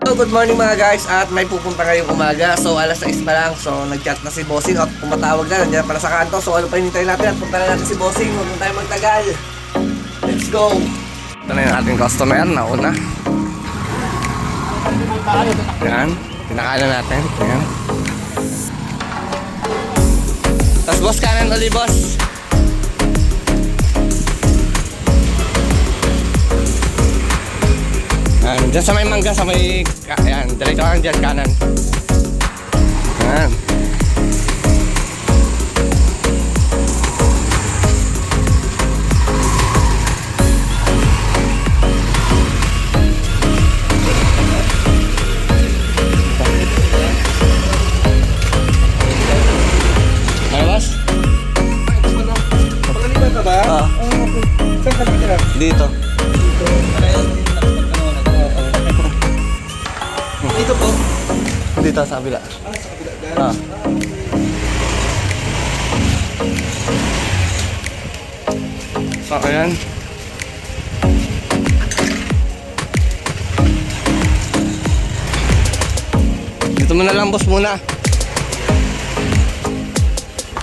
So good morning mga guys, at may pupunta ngayong umaga. So alas 6 pa lang, so nag-chat na si Bossing at pumatawag na, nandiyan pala sa kanto. So ano pa hinintay natin at punta na natin si Bossing, huwag na tayo magtagal. Let's go! Ito na yung ating customer, nauna. Yan, pinakanan natin. Yan. Tapos boss, kanan ulit boss. Yan, dyan sa may mangga, sa may... Yan, diretso ka dyan, kanan. Yan. Ano, boss? Pagkaliban ka ba? Oo. Saan ka dito? Dito. Dito po. Dito sa kabila. Sa kabila dyan. Ah. So, ayan. Dito mo na lang, boss, muna.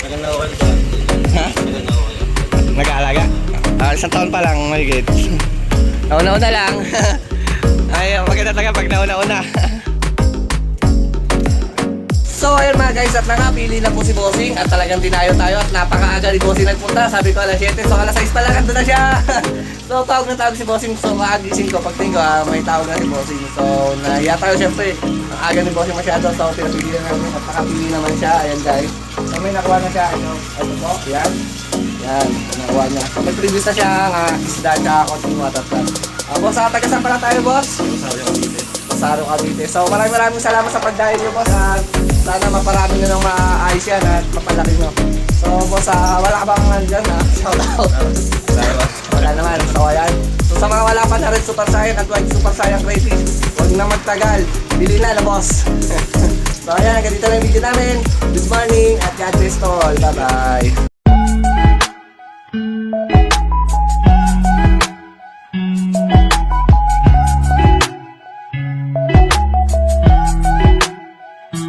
Tagal na ako dito. Ha? Tagal na ako. Nag-aalaga? Isang taon pa lang, mahigit. Nauna-una lang. Ay, maganda talaga pag nauna-una. So ayun mga guys, at nakapili na po si Bossing at talagang dinayo tayo at napakaaga ni Bossing nagpunta. Sabi ko alas 7, so alas 6 pa lang, ando na siya. So tawag na tawag si Bossing, so maagising ko pagtingin ko, may tawag na si Bossing. So nahiya tayo syempre, ang aga ni Bossing masyado, so pinapili na namin at nakapili naman siya. Ayan guys, so may nakuha na siya. Ito po, yan. Yan, nakuha niya. So may previous na siya ang isda at konting water plant. Boss, taga-saan pala tayo, boss? Pasaro Cavite. So maraming salamat sa pagdahil niyo, boss. At sana maparami nyo ng maayos yan at mapalaki nyo. So boss, wala ka bang nandyan ha? Shout out. Wala naman. So ayan. So sa mga wala pa na rin Super Saiyan at White Super Saiyan Crayfish, huwag na magtagal. Bili na boss. So ayan, ganito lang yung video namin. Good morning at God bless to all. Bye bye.